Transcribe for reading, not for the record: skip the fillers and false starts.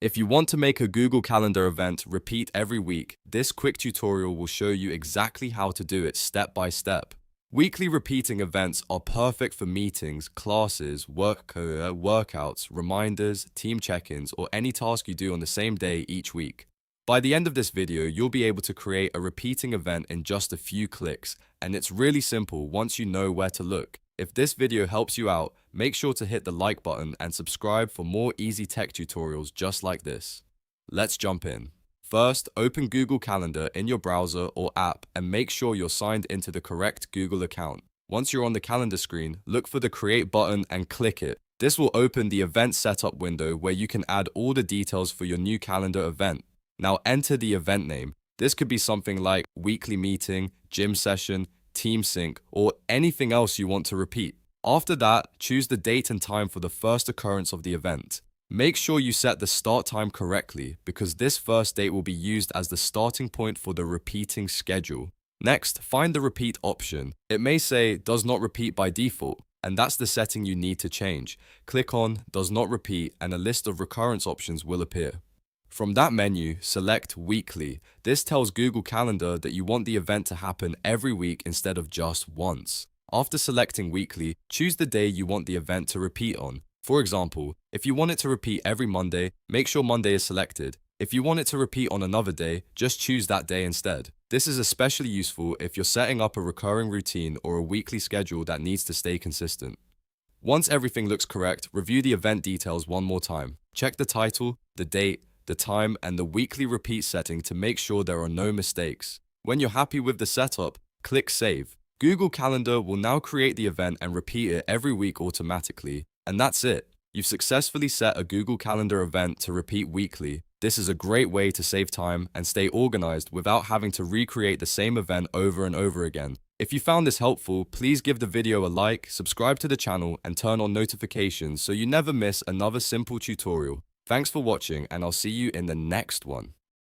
If you want to make a Google Calendar event repeat every week, this quick tutorial will show you exactly how to do it step by step. Weekly repeating events are perfect for meetings, classes, workouts, reminders, team check-ins, or any task you do on the same day each week. By the end of this video, you'll be able to create a repeating event in just a few clicks, and it's really simple once you know where to look. If this video helps you out, make sure to hit the like button and subscribe for more easy tech tutorials just like this. Let's jump in. First, open Google Calendar in your browser or app and make sure you're signed into the correct Google account. Once you're on the calendar screen, look for the Create button and click it. This will open the Event Setup window where you can add all the details for your new calendar event. Now enter the event name. This could be something like weekly meeting, gym session, team sync, or anything else you want to repeat. After that, choose the date and time for the first occurrence of the event. Make sure you set the start time correctly because this first date will be used as the starting point for the repeating schedule. Next, find the repeat option. It may say does not repeat by default, and that's the setting you need to change. Click on does not repeat and a list of recurrence options will appear. From that menu, select Weekly. This tells Google Calendar that you want the event to happen every week instead of just once. After selecting Weekly, choose the day you want the event to repeat on. For example, if you want it to repeat every Monday, make sure Monday is selected. If you want it to repeat on another day, just choose that day instead. This is especially useful if you're setting up a recurring routine or a weekly schedule that needs to stay consistent. Once everything looks correct, review the event details one more time. Check the title, the date, the time, and the weekly repeat setting to make sure there are no mistakes. When you're happy with the setup, click Save. Google Calendar will now create the event and repeat it every week automatically. And that's it. You've successfully set a Google Calendar event to repeat weekly. This is a great way to save time and stay organized without having to recreate the same event over and over again. If you found this helpful, please give the video a like, subscribe to the channel, and turn on notifications so you never miss another simple tutorial. Thanks for watching, and I'll see you in the next one.